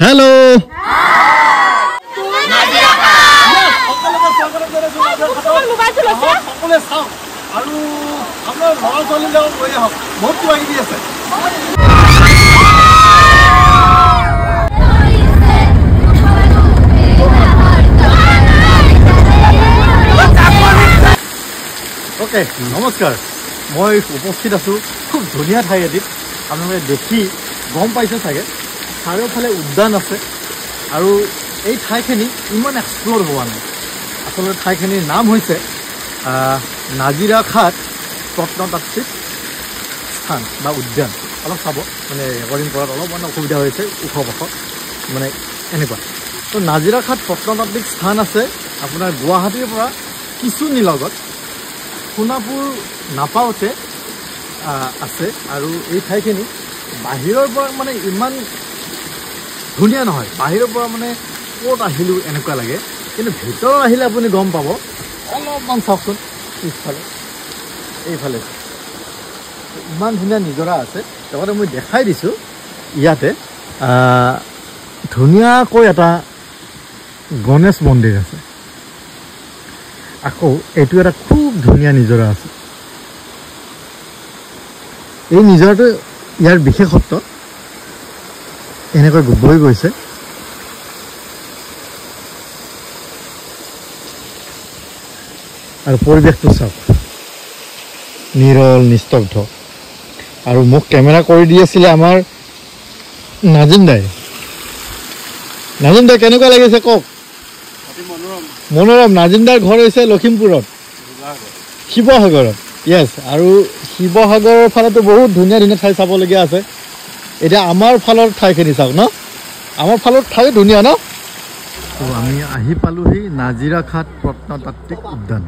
hello okay नमस्कार मैं उपस्थित आसो खूब धुनिया ठाई एटित आपलोके देखि गम पाइছে सागे चारियोफाले उद्यान आछे आरु এই ঠাইখিনি ইমান এক্সপ্লোর হোৱা নাই আসলে ঠাইখিনিৰ নাম হৈছে নাজিৰাঘাট প্ৰত্নতাত্ত্বিক স্থান বা উদ্যান অলপ চাব মানে ৰেকৰ্ডিং কৰাত অলপমান অসুবিধা হৈছে ওখ মানে এনেকুৱা তো নাজিৰাঘাট প্ৰত্নতাত্ত্বিক স্থান আছে আপোনাৰ গুৱাহাটীৰ পৰা কিছু নিলগত সোণাপুৰ নাপাওতে আছে আৰু এই ঠাইখিনি বাহিৰৰ পৰা মানে ইমান ধুনিয়া নহয় বাহিৰৰ পৰা মানে ক'ত আহিলো এনেকুৱা লাগে কিন্তু ভিতৰ আহিলে আপুনি গম পাব অলপমান চাওকচোন পিছফালে এইফালে ইমান ধুনীয়া নিজৰা আছে লগতে মই দেখাই দিছোঁ ইয়াতে ধুনীয়াকৈ এটা গণেশ মন্দিৰ আছে আকৌ এইটো এটা খুব ধুনীয়া নিজৰা আছে এই নিজৰাটো ইয়াৰ বিশেষত্ব এনেকৈ বৈ গৈছে আৰু পৰিৱেশটো চাওক নিৰল নিস্তব্ধ আৰু মোক কেমেৰা কৰি দি আছিলে আমাৰ নাজিম দাই কেনেকুৱা লাগিছে কওক মনোৰম নাজিম দাৰ ঘৰ হৈছে লখিমপুৰত শিৱসাগৰত য়েছ আৰু শিৱসাগৰৰ ফালেতো বহুত ধুনীয়া ধুনীয়া ঠাই চাবলগীয়া আছে এতিয়া আমাৰ ফালৰ ঠাইখিনি চাওক ন আমাৰ ফালৰ ঠাই ধুনীয়া ন তো আমি আহি পালোহি নাজিৰাঘাট প্ৰত্নতাত্ত্বিক উদ্যান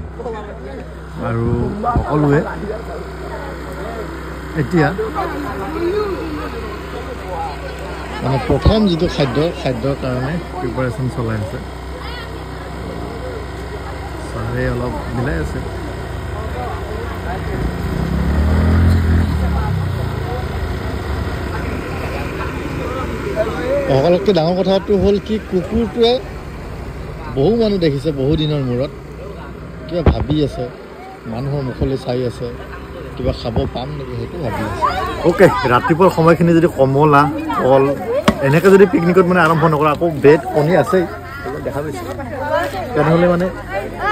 আৰু সকলোৱে এতিয়া মানে প্ৰথম যিটো খাদ্যৰ কাৰণে প্ৰিপাৰেশ্যন চলাই আছে ছাৰে অলপ মিলাই আছে সকলোতকৈ ডাঙৰ কথাটো হ'ল কি কুকুৰটোৱে বহু মানুহ দেখিছে বহু দিনৰ মূৰত কিবা ভাবি আছে মানুহৰ মুখলৈ চাই আছে কিবা খাব পাম নেকি সেইটো ভাবি আছে অ'কে ৰাতিপুৱাৰ সময়খিনি যদি কমলা কল এনেকৈ যদি পিকনিকত মানে আৰম্ভ নকৰা আকৌ ব্ৰেড কণী আছেই দেখা পাইছোঁ তেনেহ'লে মানে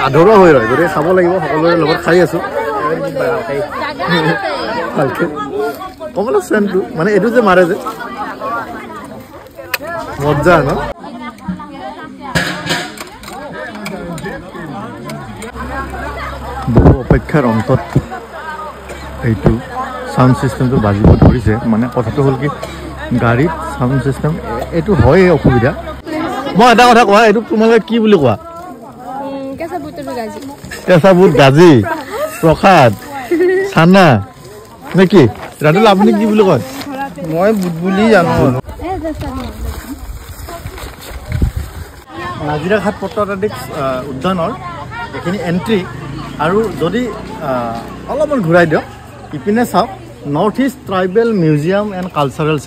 আধৰুৱা হৈ ৰয় গতিকে খাব লাগিব সকলোৰে লগত খাই আছোঁ ভালকৈ কমলা চেণ্টটো মানে এইটো যে মাৰে যে মজা ন বহু অপেক্ষাৰ অন্তত এইটো সাউণ্ড চিষ্টেমটো বাজিব ধৰিছে মানে কথাটো হ'ল কি গাড়ীত সাউণ্ড চিষ্টেম এইটো হয় অসুবিধা মই এটা কথা কোৱা এইটো তোমালোকে কি বুলি কোৱা কেঁচা বুট গাজি প্ৰসাদ চানা নে কি ৰাতুল আপুনি কি বুলি কয় মই বুট বুলি জানো নাজিৰাঘাট প্ৰত্নতাত্ত্বিক উদ্যানৰ এইখিনি এণ্ট্ৰি আৰু যদি অলপমান ঘূৰাই দিয়ক ইপিনে চাওক north east tribal museum and cultural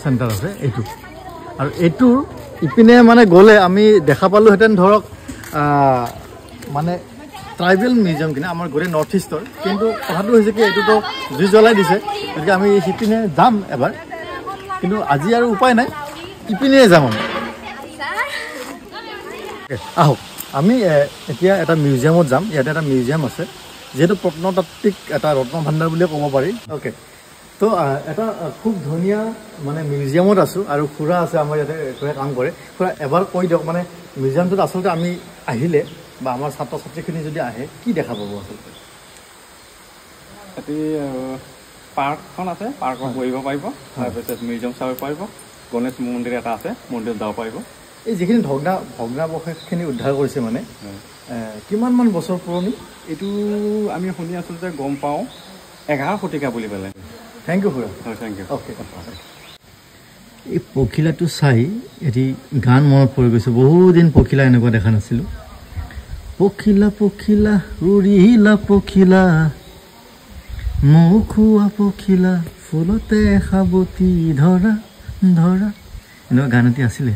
centre আছে এইটো আৰু এইটোৰ ইপিনে মানে গ'লে আমি দেখা পালোহেঁতেন ধৰক মানে ট্ৰাইবেল মিউজিয়ামখিনি আমাৰ গোটেই নৰ্থ ইষ্টৰ কিন্তু কথাটো হৈছে কি এইটোতো জুই জ্বলাই দিছে গতিকে আমি সিপিনে যাম এবাৰ কিন্তু আজি আৰু উপায় নাই ইপিনে যাম আমি আহক আমি এতিয়া এটা মিউজিয়ামত যাম ইয়াতে এটা মিউজিয়াম আছে যিহেতু প্ৰত্নতাত্ত্বিক এটা ৰত্ন ভাণ্ডাৰ বুলিয়ে ক'ব পাৰি অ'কে তো এটা খুব ধুনীয়া মানে মিউজিয়ামত আছোঁ আৰু খুৰা আছে আমাৰ ইয়াতে খুৰাই কাম কৰে খুৰা এবাৰ কৈ দিয়ক মানে মিউজিয়ামটোত আচলতে আমি আহিলে বা আমাৰ ছাত্ৰ ছাত্ৰীখিনি যদি আহে কি দেখা পাব আচলতে এটি পাৰ্কখন আছে পাৰ্কত বহিব পাৰিব তাৰপিছত মিউজিয়াম চাব পাৰিব গণেশ মন্দিৰ এটা আছে মন্দিৰত যাব পাৰিব এই যিখিনি ভগ্নাৱশেষখিনি উদ্ধাৰ কৰিছে মানে কিমানমান বছৰ পুৰণি এইটো আমি শুনি আছোঁ যে গম পাওঁ 11 শতিকা বুলি পেলাই থেংক ইউ খুৰা হয় থেংক ইউ অ'কে এই পখিলাটো চাই এটি গান মনত পৰি গৈছে বহুদিন পখিলা এনেকুৱা দেখা নাছিলোঁ পখিলা পখিলা উৰিলা পখিলা মুখুৱা পখিলা ফুলতে সাবতি ধৰা ধৰা এনেকুৱা গান এটি আছিলে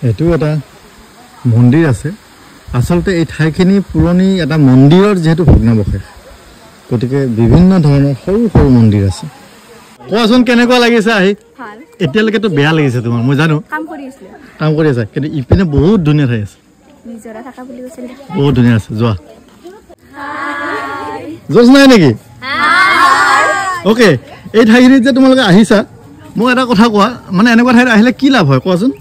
এইটো এটা মন্দিৰ আছে আচলতে এই ঠাইখিনি পুৰণি এটা মন্দিৰৰ যেহেতু ভগ্নাৱশেষ গতিকে বিভিন্ন ধৰণৰ সৰু সৰু মন্দিৰ আছে কোৱাচোন কেনেকুৱা লাগিছে আহি এতিয়ালৈকেতো বেয়া লাগিছে তোমাৰ মই জানো কাম কৰি আছা কিন্তু ইপিনে বহুত ধুনীয়া ঠাই আছে বহুত ধুনীয়া আছে যোৱা জোচ নাই নেকি অ'কে এই ঠাইখিনিত যে তোমালোকে আহিছা মোক এটা কথা কোৱা মানে এনেকুৱা ঠাইত আহিলে কি লাভ হয় কোৱাচোন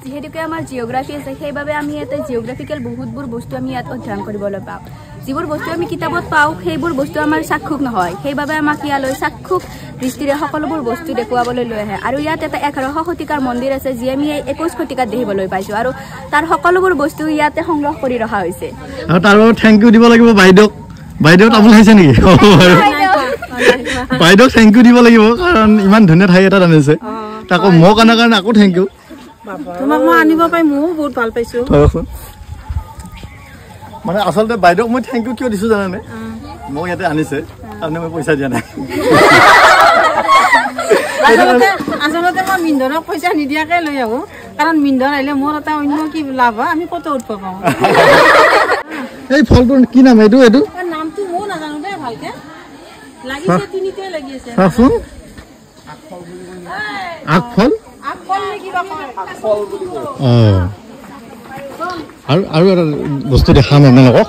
যিহেতুকে আমাৰ জিঅ'গ্ৰাফি আছে সেইবাবে আমি ইয়াতে জিঅ'গ্ৰাফিকেল বহুতবোৰ বস্তু আমি ইয়াত অধ্যয়ন কৰিবলৈ পাওঁ যিবোৰ বস্তু আমি কিতাপত পাওঁ সেইবোৰ বস্তু আমাৰ চাক্ষুষ নহয় সেইবাবে আমাক ইয়ালৈ চাক্ষুষ দৃষ্টিৰে সকলোবোৰ বস্তু দেখুৱাবলৈ লৈ আহে আৰু ইয়াত এটা 1100 শতিকাৰ মন্দিৰ আছে যি আমি 21 শতিকাত দেখিবলৈ পাইছোঁ আৰু তাৰ সকলোবোৰ বস্তু ইয়াতে সংগ্ৰহ কৰি ৰখা হৈছে আৰু তাৰ বাবে থেংক ইউ দিব লাগিব বাইদেউ তামোল খাইছে নেকি বাইদেউক থেংক ইউ দিব লাগিব কাৰণ ইমান ধুনীয়া ঠাই এটা আনিছে তাকো মোক আনাৰ কাৰণে আকৌ থেংক ইউ তোমাক মই আনিব পাই ময়ো বহুত ভাল পাইছোঁ মানে আচলতে বাইদেউক মই থেংক ইউ কিয় দিছোঁ জানানে মোক ইয়াতে আনিছে তাৰমানে মই পইচা দিয়া নাই আচলতে মই মিন্ধনক পইচা নিদিয়াকে লৈ আহোঁ কাৰণ মিন্ধন আহিলে মোৰ এটা অন্য কি লাভ হয় আমি ক'তো উৎপাদ পাওঁ এই ফলটোৰ কি নাম এইটো নামটো ময়ো নাজানো দেই ভালকে লাগিছে তিনিটাই লাগি আছে চাচোন আগফল আৰু এটা বস্তু দেখাম আপোনালোকক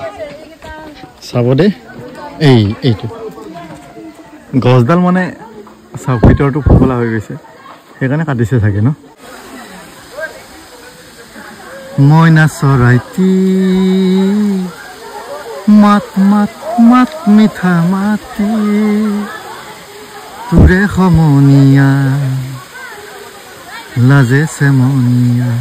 চাব দেই এইটো গছডাল মানে চাওক ভিতৰটো ফোপোলা হৈ গৈছে সেইকাৰণে কাটিছে চাগে ন মইনা চৰাইটি মাত মাত মাত মিঠা মাতি তোৰে সমনীয়া লাজে চেমনীয়া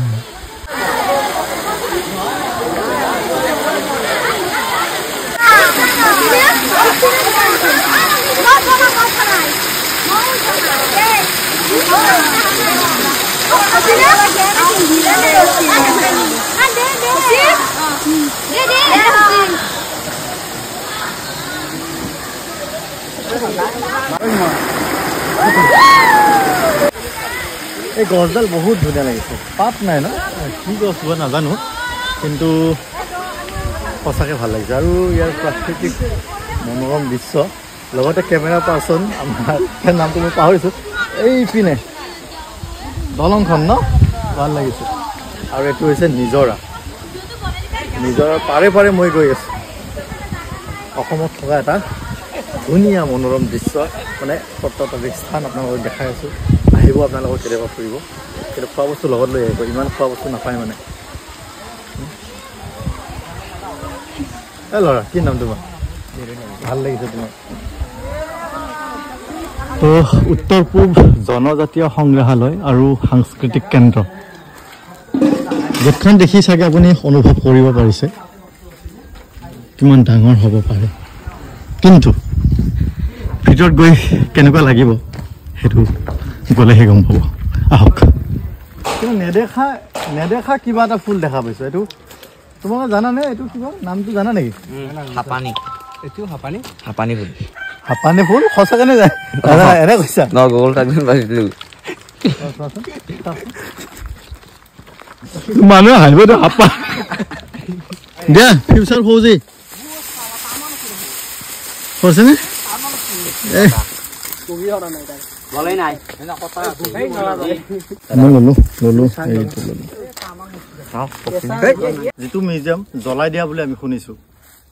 এই গছডাল বহুত ধুনীয়া লাগিছে পাত নাই ন কি গছ হোৱা নাজানো কিন্তু সঁচাকৈ ভাল লাগিছে আৰু ইয়াৰ প্ৰাকৃতিক মনোৰম দৃশ্য লগতে কেমেৰা পাৰ্চন আমাৰ নামটো মই পাহৰিছোঁ এইপিনে দলংখন ন ভাল লাগিছে আৰু এইটো হৈছে নিজৰাৰ পাৰে পাৰে মই গৈ আছোঁ অসমত থকা এটা ধুনীয়া মনোৰম দৃশ্য মানে সত্ৰতান্ত্ৰিক স্থান আপোনালোকক দেখাই আছোঁ আহিব আপোনালোকক কেতিয়াবা ফুৰিব কিন্তু খোৱা বস্তু লগত লৈ আহিব ইমান খোৱা বস্তু নাপায় মানে এই ল'ৰা কি নাম তোমাৰ ভাল লাগিছে তোমাৰ তো উত্তৰ পূব জনজাতীয় সংগ্ৰহালয় আৰু সাংস্কৃতিক কেন্দ্ৰ য'তখন দেখি চাগে আপুনি অনুভৱ কৰিব পাৰিছে কিমান ডাঙৰ হ'ব পাৰে কিন্তু ভিতৰত গৈ কেনেকুৱা লাগিব সেইটো গ'লেহে গম পাব আহক কিন্তু নেদেখা কিবা এটা ফুল দেখা পাইছোঁ এইটো তোমালোকে জানানে এইটো কিবা নামটো জানা নেকি হাপানী ফুল সঁচাকৈ নে যায় এনে কৈছা মানুহে হাঁহিব হাপা দিয়া ফিউচাৰ ফৌজি কৈছেনে যিটো মিউজিয়াম জ্বলাই দিয়া বুলি আমি শুনিছোঁ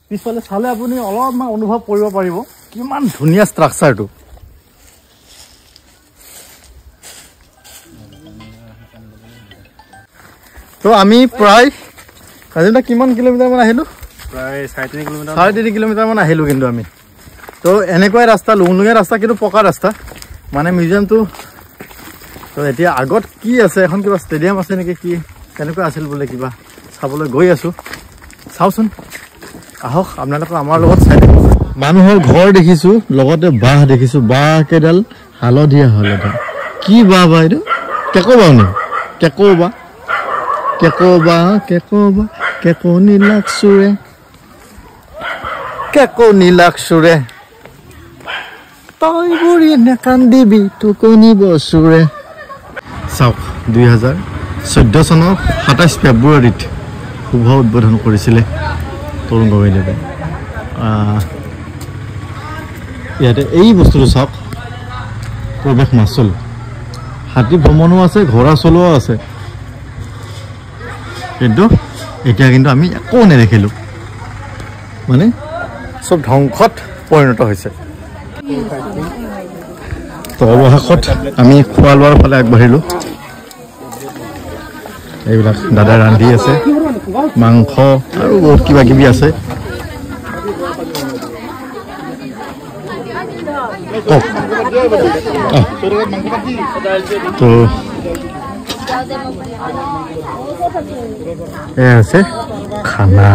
পিছফালে চালে আপুনি অলপমান অনুভৱ কৰিব পাৰিব কিমান ধুনীয়া ষ্ট্ৰাকচাৰটো তো আমি প্ৰায় কাজিৰঙা কিমান কিলোমিটাৰমান আহিলোঁ প্ৰায় 3.5 কিলোমিটাৰমান আহিলোঁ কিন্তু আমি তো এনেকুৱাই ৰাস্তা লুংলুঙীয়া ৰাস্তা কিন্তু পকা ৰাস্তা মানে মিউজিয়ামটো তো এতিয়া আগত কি আছে এখন কিবা ষ্টেডিয়াম আছে নেকি কি তেনেকুৱা আছিল বোলে কিবা চাবলৈ গৈ আছোঁ চাওঁচোন আহক আপোনালোকে আমাৰ লগত চাই থাকিব মানুহৰ ঘৰ দেখিছোঁ লগতে বাঁহ দেখিছোঁ বাঁহ কেইডাল হালধীয়া কি বাঁহ এইটো কেকো বাঁহ নি কেকো নীলাক্ষুৰে তই বুঢ়ী নেকান্দিবি টোকনি বছৰে চাওক 2014 চনৰ 27 ফেব্ৰুৱাৰীত শুভ উদ্বোধন কৰিছিলে তৰুণ গগৈদেৱে ইয়াতে এই বস্তুটো চাওক প্ৰৱেশ মাচুল হাতী ভ্ৰমণো আছে ঘোঁৰা চলোৱাও আছে কিন্তু এতিয়া কিন্তু আমি একো নেদেখিলোঁ মানে চব ধ্বংসত পৰিণত হৈছে তো অৱশেষত আমি খোৱা লোৱাৰ ফালে আগবাঢ়িলোঁ এইবিলাক দাদা ৰান্ধি আছে মাংস আৰু বহুত কিবা কিবি আছে কওক তো এয়া আছে খানা